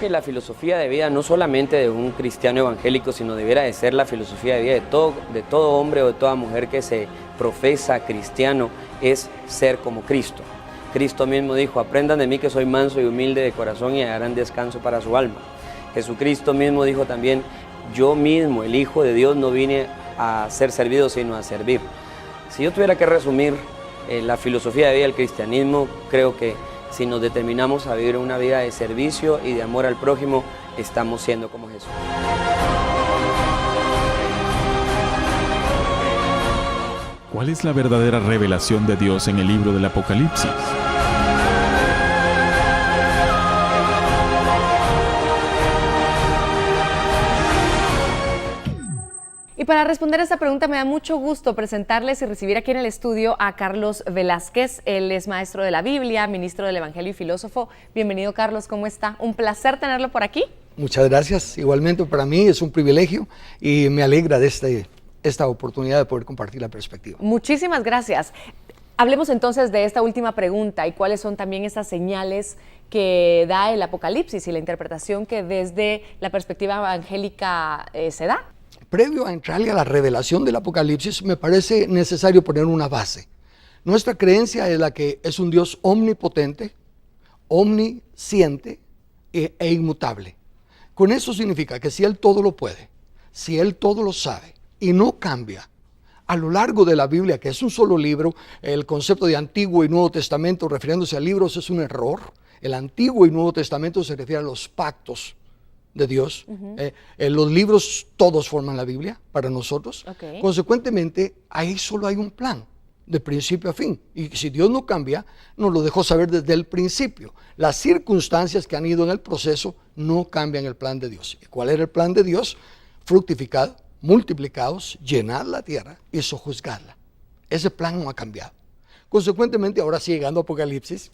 que la filosofía de vida, no solamente de un cristiano evangélico, sino debiera de ser la filosofía de vida de todo hombre o de toda mujer que se profesa cristiano, es ser como Cristo. Cristo mismo dijo: aprendan de mí que soy manso y humilde de corazón y hallarán descanso para su alma. Jesucristo mismo dijo también: yo mismo, el Hijo de Dios, no vine a ser servido, sino a servir. Si yo tuviera que resumir la filosofía de vida del cristianismo, creo que si nos determinamos a vivir una vida de servicio y de amor al prójimo, estamos siendo como Jesús. ¿Cuál es la verdadera revelación de Dios en el libro del Apocalipsis? Y para responder a esta pregunta me da mucho gusto presentarles y recibir aquí en el estudio a Carlos Velázquez. Él es maestro de la Biblia, ministro del Evangelio y filósofo. Bienvenido, Carlos, ¿cómo está? Un placer tenerlo por aquí. Muchas gracias. Igualmente para mí es un privilegio y me alegra de esta oportunidad de poder compartir la perspectiva. Muchísimas gracias. Hablemos entonces de esta última pregunta y cuáles son también esas señales que da el Apocalipsis y la interpretación que desde la perspectiva evangélica se da. Previo a entrarle a la revelación del Apocalipsis, me parece necesario poner una base. Nuestra creencia es la que es un Dios omnipotente, omnisciente e inmutable. Con eso significa que si Él todo lo puede, si Él todo lo sabe y no cambia, a lo largo de la Biblia, que es un solo libro, el concepto de Antiguo y Nuevo Testamento refiriéndose a libros es un error. El Antiguo y Nuevo Testamento se refiere a los pactos de Dios. Los libros todos forman la Biblia para nosotros. Okay. Consecuentemente, ahí solo hay un plan, de principio a fin. Y si Dios no cambia, nos lo dejó saber desde el principio. Las circunstancias que han ido en el proceso no cambian el plan de Dios. ¿Y cuál era el plan de Dios? Fructificad, multiplicados, llenad la tierra y sojuzgadla. Ese plan no ha cambiado. Consecuentemente, ahora sí, llegando a Apocalipsis,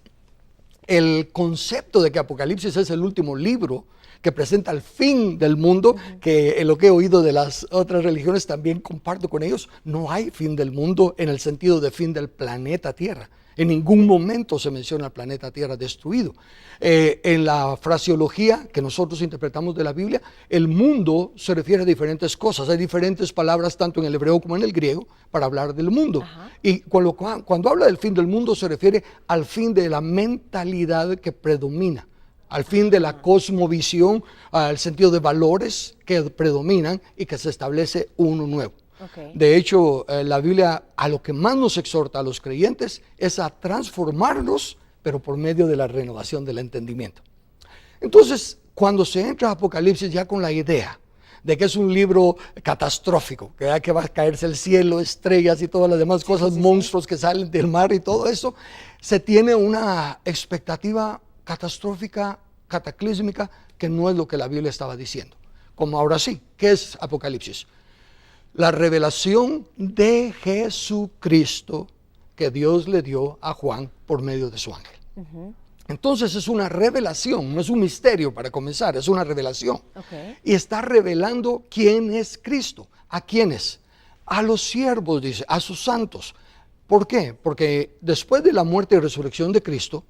el concepto de que Apocalipsis es el último libro que presenta el fin del mundo, que lo que he oído de las otras religiones también comparto con ellos. No hay fin del mundo en el sentido de fin del planeta Tierra. En ningún momento se menciona el planeta Tierra destruido. En la fraseología que nosotros interpretamos de la Biblia, el mundo se refiere a diferentes cosas. Hay diferentes palabras tanto en el hebreo como en el griego para hablar del mundo. Ajá. Y cuando habla del fin del mundo se refiere al fin de la mentalidad que predomina, al fin de la cosmovisión, al sentido de valores que predominan y que se establece uno nuevo. Okay. De hecho, la Biblia a lo que más nos exhorta a los creyentes es a transformarlos, pero por medio de la renovación del entendimiento. Entonces, cuando se entra a Apocalipsis ya con la idea de que es un libro catastrófico, que va a caerse el cielo, estrellas y todas las demás cosas, monstruos que salen del mar y todo eso, se tiene una expectativa catastrófica, cataclísmica, que no es lo que la Biblia estaba diciendo. Como ahora sí, ¿qué es Apocalipsis? La revelación de Jesucristo que Dios le dio a Juan por medio de su ángel. Entonces es una revelación, no es un misterio para comenzar, es una revelación. Okay. Y está revelando quién es Cristo. ¿A quiénes? A los siervos, dice, a sus santos. ¿Por qué? Porque después de la muerte y resurrección de Cristo,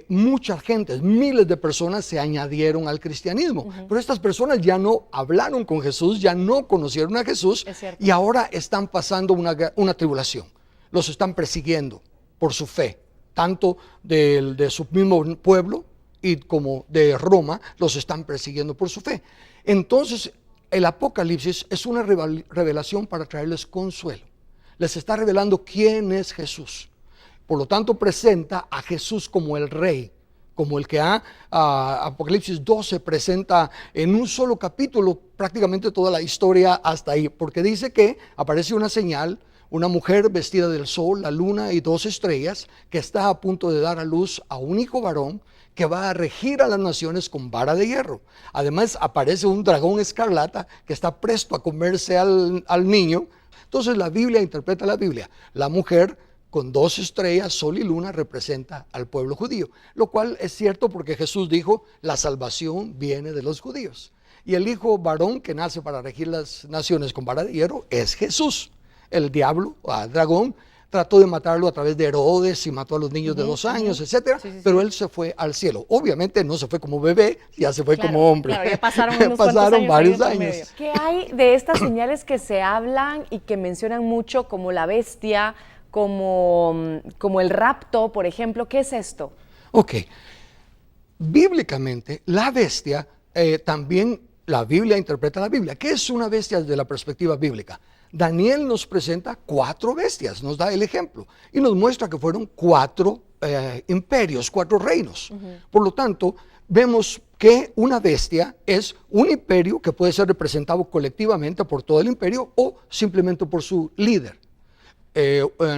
mucha gente, miles de personas se añadieron al cristianismo. Pero estas personas ya no hablaron con Jesús, ya no conocieron a Jesús y ahora están pasando una tribulación. Los están persiguiendo por su fe, tanto de su mismo pueblo y como de Roma, los están persiguiendo por su fe. Entonces, el Apocalipsis es una revelación para traerles consuelo. Les está revelando quién es Jesús. Por lo tanto, presenta a Jesús como el Rey, como el que Apocalipsis 12 presenta en un solo capítulo prácticamente toda la historia hasta ahí, porque dice que aparece una señal, una mujer vestida del sol, la luna y 2 estrellas, que está a punto de dar a luz a un hijo varón que va a regir a las naciones con vara de hierro. Además, aparece un dragón escarlata que está presto a comerse al niño. Entonces, la Biblia interpreta la Biblia. La mujer con 2 estrellas, sol y luna, representa al pueblo judío, lo cual es cierto porque Jesús dijo, la salvación viene de los judíos. Y el hijo varón que nace para regir las naciones con vara de hierro es Jesús. El diablo, dragón, trató de matarlo a través de Herodes y mató a los niños de 2 años, etcétera, pero él se fue al cielo. Obviamente no se fue como bebé, ya se fue como hombre. Claro, ya pasaron unos cuantos años varios años. ¿Qué hay de estas señales que se hablan y que mencionan mucho, como la bestia, como el rapto, por ejemplo? ¿Qué es esto? Ok. Bíblicamente, la bestia, también la Biblia interpreta la Biblia. ¿Qué es una bestia desde la perspectiva bíblica? Daniel nos presenta 4 bestias, nos da el ejemplo y nos muestra que fueron 4 imperios, 4 reinos. Por lo tanto, vemos que una bestia es un imperio que puede ser representado colectivamente por todo el imperio o simplemente por su líder.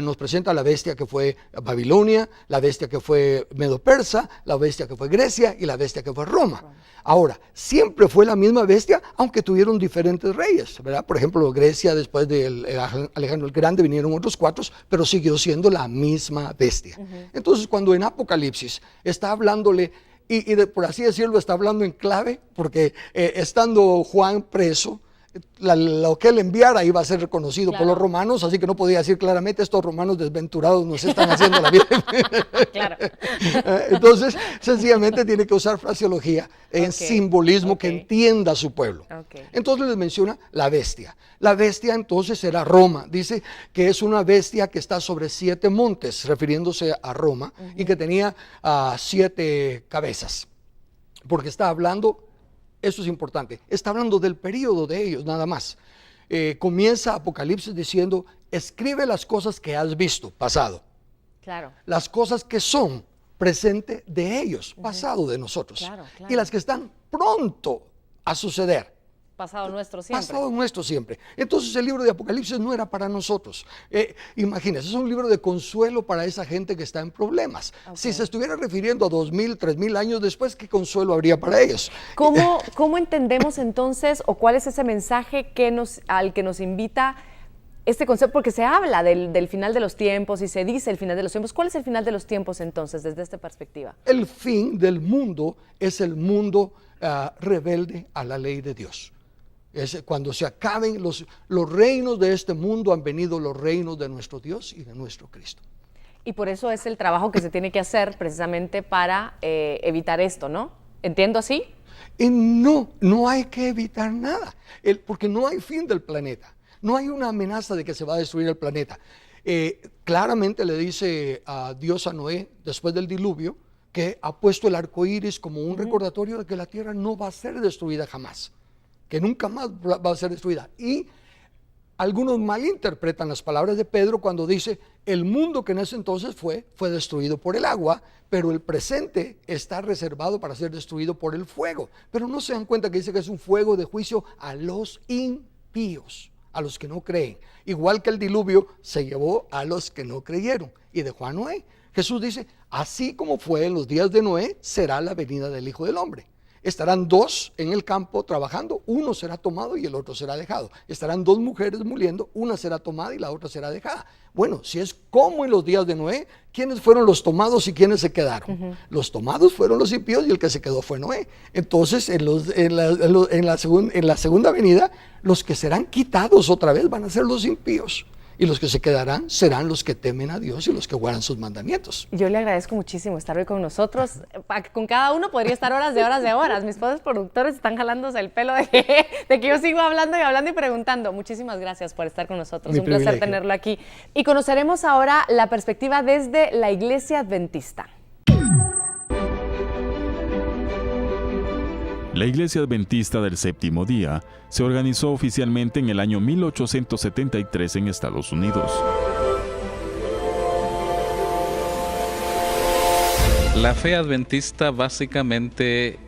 Nos presenta la bestia que fue Babilonia, la bestia que fue Medo-Persa, la bestia que fue Grecia y la bestia que fue Roma. Ahora, siempre fue la misma bestia, aunque tuvieron diferentes reyes, ¿verdad? Por ejemplo, Grecia, después de Alejandro el Grande, vinieron otros 4, pero siguió siendo la misma bestia. Entonces, cuando en Apocalipsis está hablándole, por así decirlo, está hablando en clave, porque estando Juan preso, lo que él enviara iba a ser reconocido por los romanos, así que no podía decir claramente: estos romanos desventurados nos están haciendo la vida. Claro. Entonces, sencillamente tiene que usar fraseología en simbolismo que entienda a su pueblo. Entonces les menciona la bestia. La bestia entonces era Roma. Dice que es una bestia que está sobre 7 montes, refiriéndose a Roma, y que tenía 7 cabezas, porque está hablando. Eso es importante. Está hablando del periodo de ellos, nada más. Comienza Apocalipsis diciendo: escribe las cosas que has visto, pasado. Claro. Las cosas que son, presente de ellos, pasado de nosotros. Claro. Y las que están pronto a suceder. Pasado nuestro siempre. Pasado nuestro siempre. Entonces el libro de Apocalipsis no era para nosotros. Imagínense, es un libro de consuelo para esa gente que está en problemas. Si se estuviera refiriendo a 2000, 3000 años después, ¿qué consuelo habría para ellos? ¿Cómo entendemos entonces, o cuál es ese mensaje al que nos invita este concepto? Porque se habla del final de los tiempos y se dice el final de los tiempos. ¿Cuál es el final de los tiempos entonces, desde esta perspectiva? El fin del mundo es el mundo rebelde a la ley de Dios. Es cuando se acaben los reinos de este mundo, han venido los reinos de nuestro Dios y de nuestro Cristo. Y por eso es el trabajo que se tiene que hacer precisamente para evitar esto, ¿no? ¿Entiendo así? No hay que evitar nada, porque no hay fin del planeta. No hay una amenaza de que se va a destruir el planeta. Claramente le dice a Dios a Noé, después del diluvio, que ha puesto el arco iris como un recordatorio de que la tierra no va a ser destruida jamás, que nunca más va a ser destruida. Y algunos malinterpretan las palabras de Pedro cuando dice: el mundo que en ese entonces fue destruido por el agua, pero el presente está reservado para ser destruido por el fuego. Pero no se dan cuenta que dice que es un fuego de juicio a los impíos, a los que no creen. Igual que el diluvio se llevó a los que no creyeron y dejó a Noé. Jesús dice: así como fue en los días de Noé, será la venida del Hijo del Hombre. Estarán 2 en el campo trabajando, uno será tomado y el otro será dejado. Estarán 2 mujeres moliendo, una será tomada y la otra será dejada. Bueno, si es como en los días de Noé, ¿quiénes fueron los tomados y quiénes se quedaron? Los tomados fueron los impíos y el que se quedó fue Noé. Entonces, en la segunda venida, los que serán quitados otra vez van a ser los impíos. Y los que se quedarán serán los que temen a Dios y los que guardan sus mandamientos. Yo le agradezco muchísimo estar hoy con nosotros. Con cada uno podría estar horas de horas de horas. Mis padres productores están jalándose el pelo de que yo sigo hablando y preguntando. Muchísimas gracias por estar con nosotros. Un placer tenerlo aquí. Y conoceremos ahora la perspectiva desde la Iglesia Adventista. La Iglesia Adventista del Séptimo Día se organizó oficialmente en el año 1873 en Estados Unidos. La fe adventista básicamente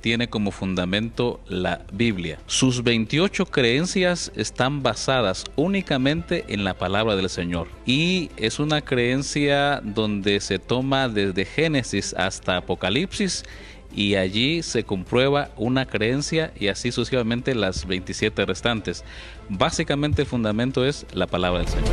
tiene como fundamento la Biblia. Sus 28 creencias están basadas únicamente en la palabra del Señor. Y es una creencia donde se toma desde Génesis hasta Apocalipsis, y allí se comprueba una creencia y así sucesivamente las 27 restantes. Básicamente el fundamento es la palabra del Señor.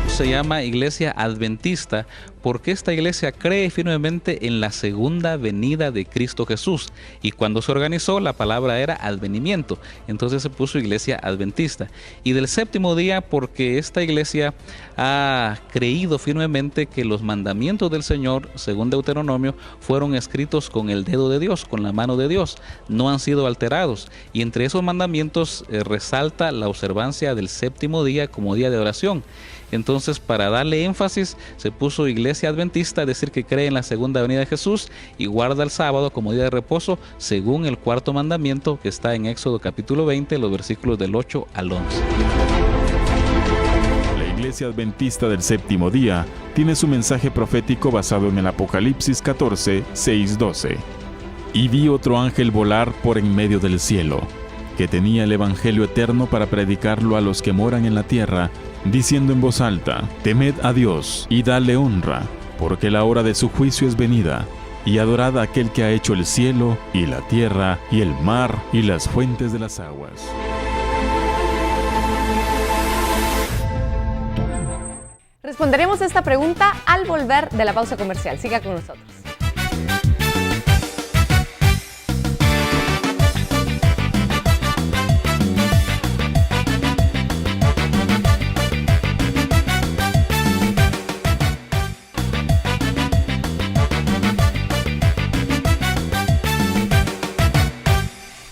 Se llama Iglesia Adventista porque esta iglesia cree firmemente en la segunda venida de Cristo Jesús. Y cuando se organizó, la palabra era advenimiento. Entonces se puso Iglesia Adventista. Y del séptimo día, porque esta iglesia ha creído firmemente que los mandamientos del Señor, según Deuteronomio, fueron escritos con el dedo de Dios, con la mano de Dios. No han sido alterados. Y entre esos mandamientos resalta la observancia del séptimo día como día de oración. Entonces, para darle énfasis, se puso Iglesia Adventista, es decir, que cree en la segunda venida de Jesús y guarda el sábado como día de reposo, según el cuarto mandamiento que está en Éxodo capítulo 20, los versículos del 8 al 11. La Iglesia Adventista del Séptimo Día tiene su mensaje profético basado en el Apocalipsis 14, 6-12. Y vi otro ángel volar por en medio del cielo, que tenía el Evangelio eterno para predicarlo a los que moran en la tierra, diciendo en voz alta: temed a Dios y dadle honra, porque la hora de su juicio es venida, y adorad a aquel que ha hecho el cielo y la tierra y el mar y las fuentes de las aguas. Responderemos esta pregunta al volver de la pausa comercial. Siga con nosotros.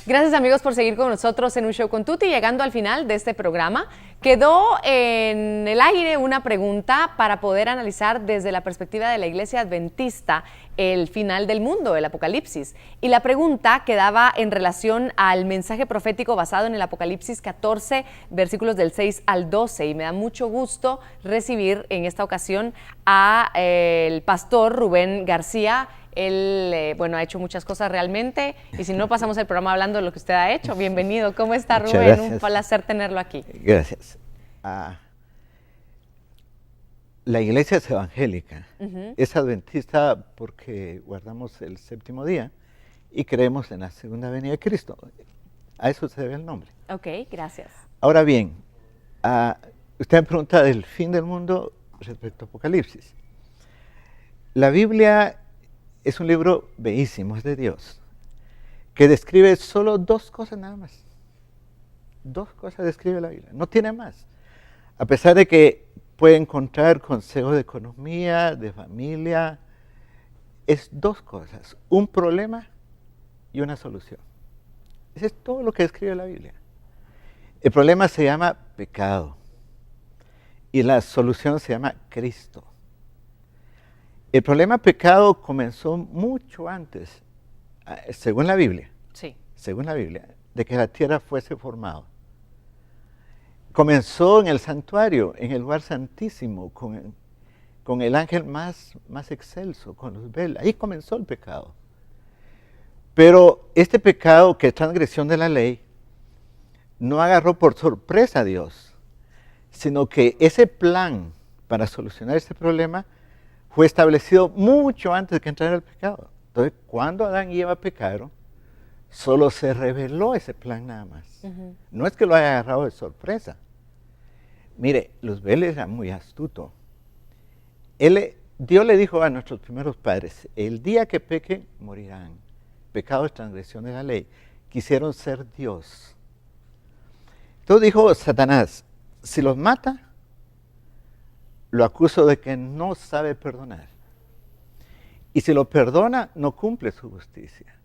Gracias amigos por seguir con nosotros en Un Show con Tuti. Llegando al final de este programa, quedó en el aire una pregunta para poder analizar desde la perspectiva de la Iglesia Adventista el final del mundo, el Apocalipsis. Y la pregunta quedaba en relación al mensaje profético basado en el Apocalipsis 14, versículos del 6 al 12. Y me da mucho gusto recibir en esta ocasión a el pastor Rubén García. Él, ha hecho muchas cosas realmente, y si no, pasamos el programa hablando de lo que usted ha hecho. Bienvenido. ¿Cómo está, Rubén? Muchas gracias. Un placer tenerlo aquí. Gracias. La iglesia es evangélica, es adventista porque guardamos el séptimo día y creemos en la segunda venida de Cristo. A eso se debe el nombre. Ok, gracias. Ahora bien, usted me pregunta del fin del mundo respecto a Apocalipsis. La Biblia es un libro bellísimo, es de Dios, que describe solo dos cosas nada más. Dos cosas describe la Biblia, no tiene más. A pesar de que puede encontrar consejos de economía, de familia, es dos cosas, un problema y una solución. Eso es todo lo que describe la Biblia. El problema se llama pecado y la solución se llama Cristo. El problema pecado comenzó mucho antes, según la Biblia, de que la tierra fuese formada. Comenzó en el santuario, en el lugar santísimo, con el ángel más excelso, con los velos. Ahí comenzó el pecado. Pero este pecado, que es transgresión de la ley, no agarró por sorpresa a Dios, sino que ese plan para solucionar este problema fue establecido mucho antes de que entrara el pecado. Entonces, cuando Adán y Eva pecaron, solo se reveló ese plan nada más. No es que lo haya agarrado de sorpresa. Mire, Luzbel era muy astuto. Dios le dijo a nuestros primeros padres: el día que pequen, morirán. Pecado es transgresión de la ley. Quisieron ser Dios. Entonces dijo Satanás: si los mata, lo acuso de que no sabe perdonar. Y si lo perdona, no cumple su justicia.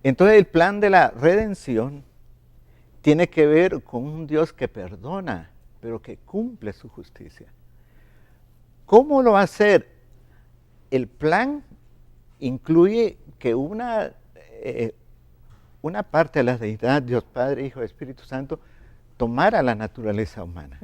Entonces el plan de la redención tiene que ver con un Dios que perdona, pero que cumple su justicia. ¿Cómo lo va a hacer? El plan incluye que una parte de la deidad, Dios Padre, Hijo, Espíritu Santo, tomara la naturaleza humana.